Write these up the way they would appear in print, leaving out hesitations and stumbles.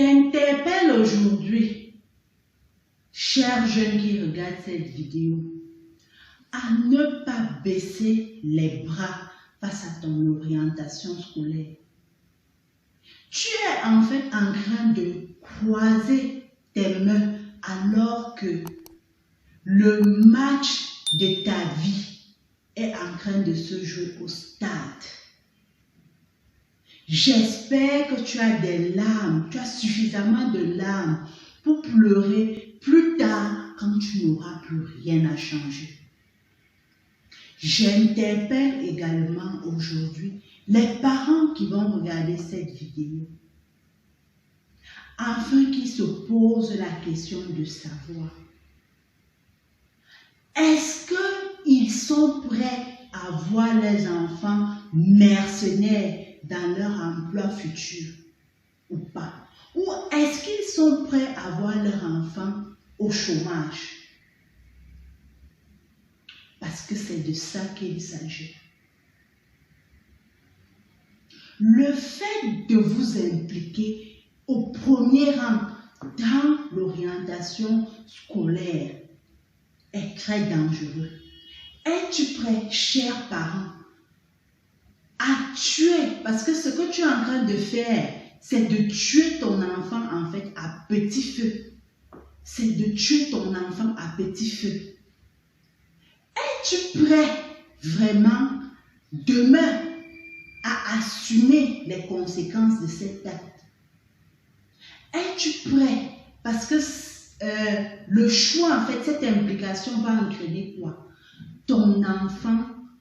t'interpelle aujourd'hui, chers jeunes qui regardent cette vidéo, à ne pas baisser les bras face à ton orientation scolaire. Tu es en fait en train de croiser tes mains alors que le match de ta vie est en train de se jouer au stade. J'espère que tu as des larmes, tu as suffisamment de larmes pour pleurer plus tard quand tu n'auras plus rien à changer. J'interpelle également aujourd'hui les parents qui vont regarder cette vidéo afin qu'ils se posent la question de savoir est-ce qu'ils sont prêts à voir leurs enfants mercenaires dans leur emploi futur ou pas? Ou est-ce qu'ils sont prêts à voir leurs enfants au chômage? Parce que c'est de ça qu'il s'agit. Le fait de vous impliquer au premier rang dans l'orientation scolaire est très dangereux. Es-tu prêt, chers parents, à tuer? Parce que ce que tu es en train de faire, c'est de tuer ton enfant en fait à petit feu. C'est de tuer ton enfant à petit feu. Es-tu prêt vraiment demain à assumer les conséquences de cet acte? Es-tu prêt? Parce que le choix, en fait, cette implication va entraîner quoi? Ton enfant,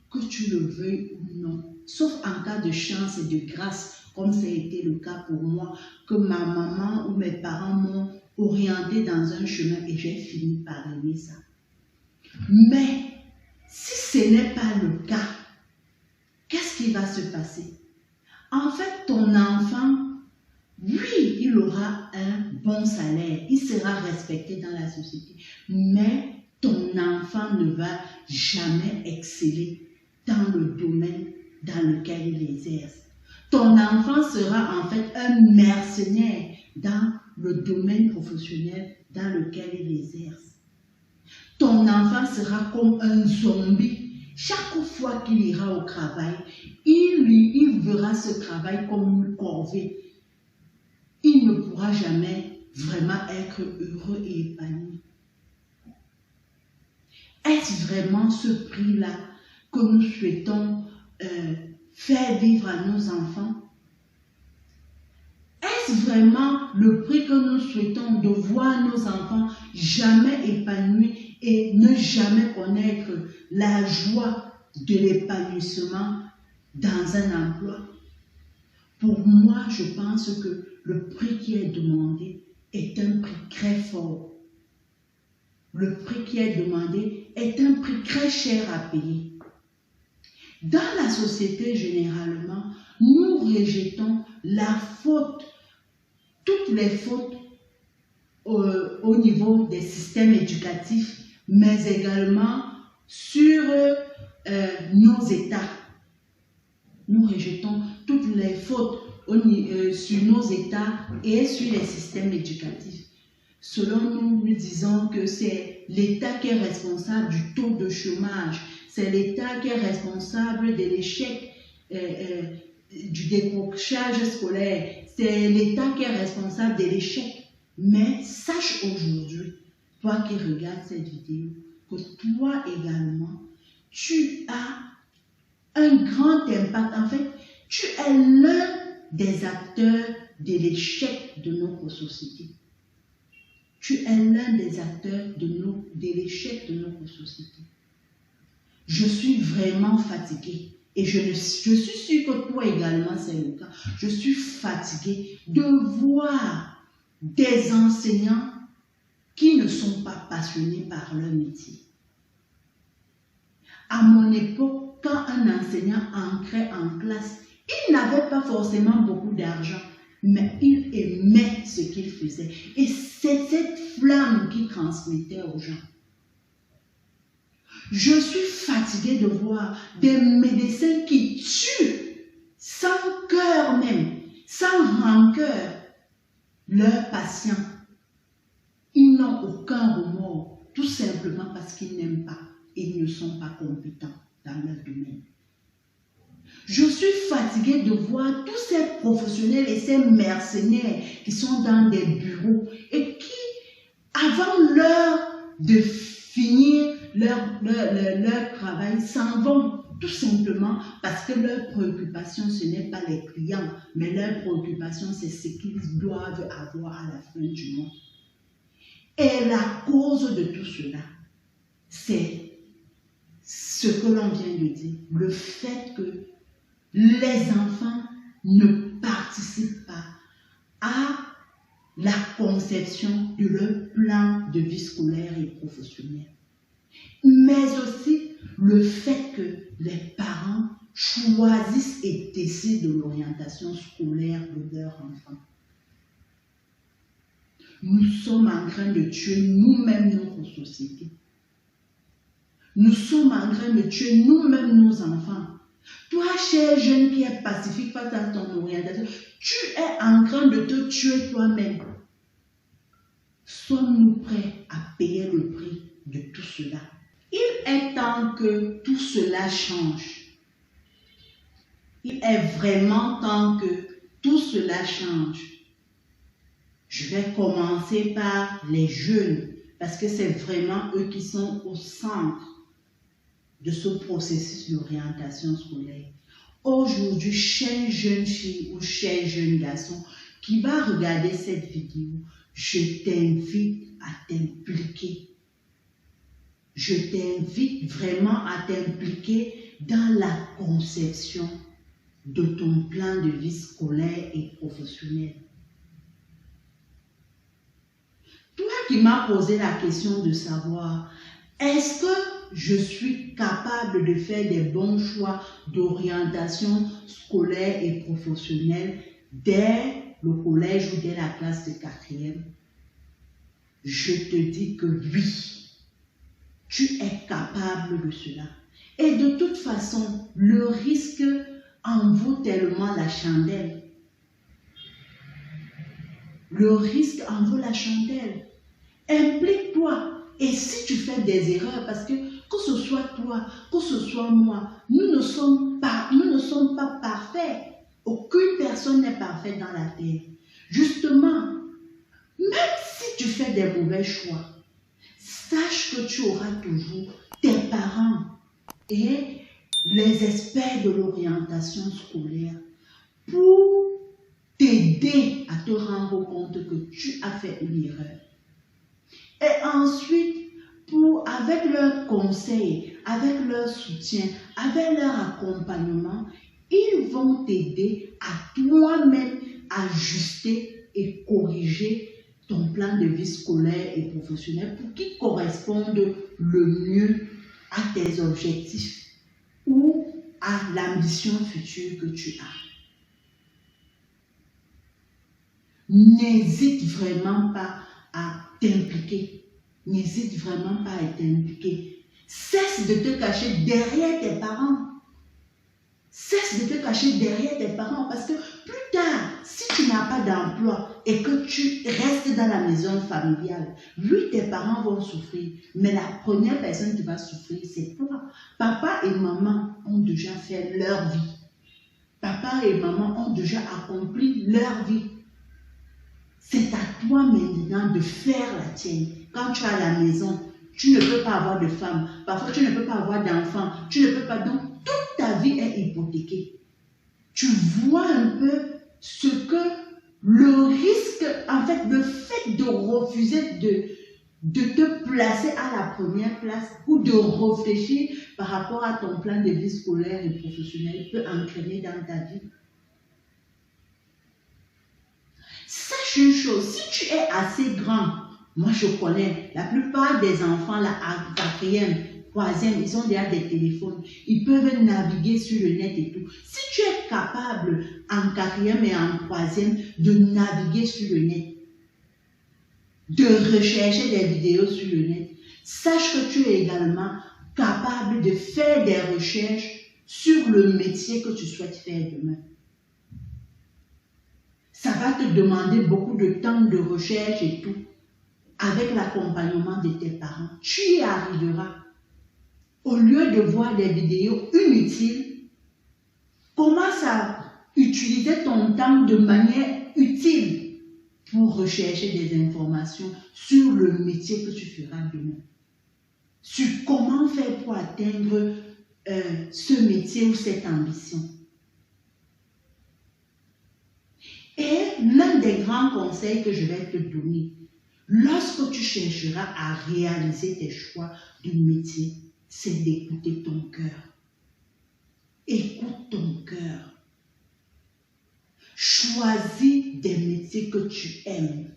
que tu le veuilles ou non, sauf en cas de chance et de grâce, comme ça a été le cas pour moi, que ma maman ou mes parents m'ont orienté dans un chemin et j'ai fini par aimer ça. Mais si ce n'est pas le cas, qu'est-ce qui va se passer? En fait, ton enfant, oui, il aura un bon salaire, il sera respecté dans la société, mais ton enfant ne va jamais exceller dans le domaine dans lequel il exerce. Ton enfant sera en fait un mercenaire dans le domaine professionnel dans lequel il exerce. Ton enfant sera comme un zombie. Chaque fois qu'il ira au travail, il verra ce travail comme une corvée. Il ne pourra jamais vraiment être heureux et épanoui. Est-ce vraiment ce prix-là que nous souhaitons faire vivre à nos enfants? Est-ce vraiment le prix que nous souhaitons de voir nos enfants jamais épanouis et ne jamais connaître la joie de l'épanouissement dans un emploi? Pour moi, je pense que le prix qui est demandé est un prix très fort. Le prix qui est demandé est un prix très cher à payer. Dans la société, généralement, nous rejetons la faute, toutes les fautes au niveau des systèmes éducatifs, mais également sur nos États. Nous rejetons toutes les fautes sur nos États et sur les systèmes éducatifs. Selon nous, nous disons que c'est l'État qui est responsable du taux de chômage, c'est l'État qui est responsable de l'échec du décrochage scolaire, c'est l'État qui est responsable de l'échec. Mais sache aujourd'hui, toi qui regardes cette vidéo, que toi également, tu as un grand impact. En fait, tu es l'un des acteurs de l'échec de notre société. Tu es l'un des acteurs de l'échec de notre société. Je suis vraiment fatiguée et je suis sûre que toi également c'est le cas. Je suis fatiguée de voir des enseignants qui ne sont pas passionnés par leur métier. À mon époque, quand un enseignant entrait en classe, il n'avait pas forcément beaucoup d'argent, mais il aimait ce qu'il faisait. Et c'est cette flamme qu'il transmettait aux gens. Je suis fatiguée de voir des médecins qui tuent sans cœur même, sans rancœur, leurs patients, ils n'ont aucun remords, tout simplement parce qu'ils n'aiment pas et ils ne sont pas compétents dans leur domaine. Je suis fatiguée de voir tous ces professionnels et ces mercenaires qui sont dans des bureaux et qui, avant l'heure de finir leur travail, s'en vont tout simplement parce que leur préoccupation, ce n'est pas les clients, mais leur préoccupation, c'est ce qu'ils doivent avoir à la fin du mois. Et la cause de tout cela, c'est ce que l'on vient de dire, le fait que les enfants ne participent pas à la conception de leur plan de vie scolaire et professionnelle. Mais aussi le fait que les parents choisissent et décident de l'orientation scolaire de leurs enfants. Nous sommes en train de tuer nous-mêmes notre société. Nous sommes en train de tuer nous-mêmes nos enfants. Toi, cher jeune qui est pacifique face à ton orientation, tu es en train de te tuer toi-même. Sommes-nous prêts à payer le prix de tout cela? Il est temps que tout cela change. Il est vraiment temps que tout cela change. Je vais commencer par les jeunes, parce que c'est vraiment eux qui sont au centre de ce processus d'orientation scolaire. Aujourd'hui, chère jeune fille ou cher jeune garçon qui va regarder cette vidéo, je t'invite à t'impliquer. Je t'invite vraiment à t'impliquer dans la conception de ton plan de vie scolaire et professionnel. Toi qui m'as posé la question de savoir, est-ce que je suis capable de faire des bons choix d'orientation scolaire et professionnelle dès le collège ou dès la classe de 4e? Je te dis que oui, tu es capable de cela. Et de toute façon, le risque en vaut tellement la chandelle. Le risque en vaut la chandelle. Implique-toi. Et si tu fais des erreurs, parce que ce soit toi, que ce soit moi, nous ne sommes pas parfaits. Aucune personne n'est parfaite dans la terre. Justement, même si tu fais des mauvais choix, sache que tu auras toujours tes parents et les experts de l'orientation scolaire pour t'aider à te rendre compte que tu as fait une erreur. Et ensuite, avec leurs conseils, avec leur soutien, avec leur accompagnement, ils vont t'aider à toi-même ajuster et corriger ton plan de vie scolaire et professionnel pour qu'il corresponde le mieux à tes objectifs ou à l'ambition future que tu as. N'hésite vraiment pas à t'impliquer. N'hésite vraiment pas à t'impliquer. Cesse de te cacher derrière tes parents. Cesse de te cacher derrière tes parents parce que plus tard, si tu n'as pas d'emploi et que tu restes dans la maison familiale, oui, tes parents vont souffrir, mais la première personne qui va souffrir, c'est toi. Papa et maman ont déjà fait leur vie. Papa et maman ont déjà accompli leur vie. C'est à toi maintenant de faire la tienne. Quand tu es à la maison, tu ne peux pas avoir de femme. Parfois, tu ne peux pas avoir d'enfant. Tu ne peux pas. Donc, toute ta vie est hypothéquée. Tu vois un peu ce que le risque, en fait, le fait de refuser de te placer à la première place ou de réfléchir par rapport à ton plan de vie scolaire et professionnel peut entraîner dans ta vie. Sache une chose, si tu es assez grand, moi je connais, la plupart des enfants là, à 4e, 3e, ils ont déjà des téléphones, ils peuvent naviguer sur le net et tout. Si tu es capable en 4e et en 3e de naviguer sur le net, de rechercher des vidéos sur le net, sache que tu es également capable de faire des recherches sur le métier que tu souhaites faire demain. Ça va te demander beaucoup de temps de recherche et tout. Avec l'accompagnement de tes parents, tu y arriveras. Au lieu de voir des vidéos inutiles, commence à utiliser ton temps de manière utile pour rechercher des informations sur le métier que tu feras demain. Sur comment faire pour atteindre ce métier ou cette ambition. Et l'un des grands conseils que je vais te donner, lorsque tu chercheras à réaliser tes choix de métier, c'est d'écouter ton cœur. Écoute ton cœur. Choisis des métiers que tu aimes.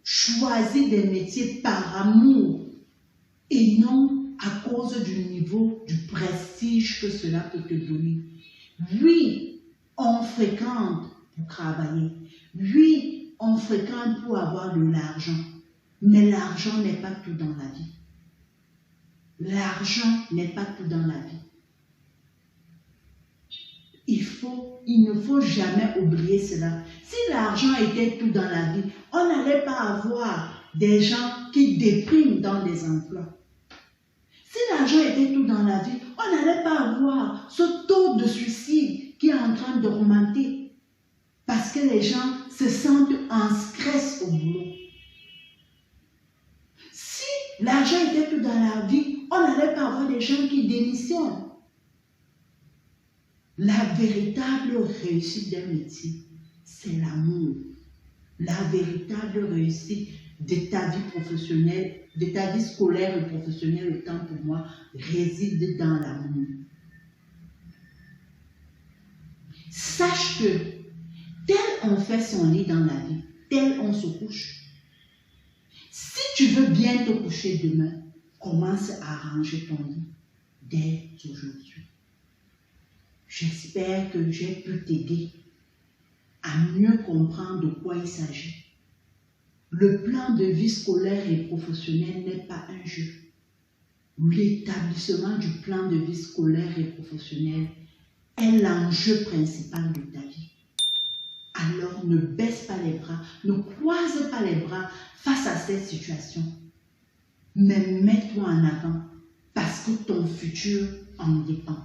Choisis des métiers par amour et non à cause du niveau, du prestige que cela peut te donner. Oui, on fréquente pour travailler. Oui, on fréquente pour avoir de l'argent. Mais l'argent n'est pas tout dans la vie. L'argent n'est pas tout dans la vie. Il ne faut jamais oublier cela. Si l'argent était tout dans la vie, on n'allait pas avoir des gens qui dépriment dans des emplois. Si l'argent était tout dans la vie, on n'allait pas avoir ce taux de suicide qui est en train d'augmenter. Parce que les gens se sentent en stress au boulot. Si l'argent était tout dans la vie, on n'allait pas avoir des gens qui démissionnent. La véritable réussite d'un métier, c'est l'amour. La véritable réussite de ta vie professionnelle, de ta vie scolaire et professionnelle, autant pour moi, réside dans l'amour. Sache que tel on fait son lit dans la vie, tel on se couche. Si tu veux bien te coucher demain, commence à ranger ton lit dès aujourd'hui. J'espère que j'ai pu t'aider à mieux comprendre de quoi il s'agit. Le plan de vie scolaire et professionnel n'est pas un jeu. L'établissement du plan de vie scolaire et professionnel est l'enjeu principal de ta vie. Alors ne baisse pas les bras, ne croise pas les bras face à cette situation. Mais mets-toi en avant parce que ton futur en dépend.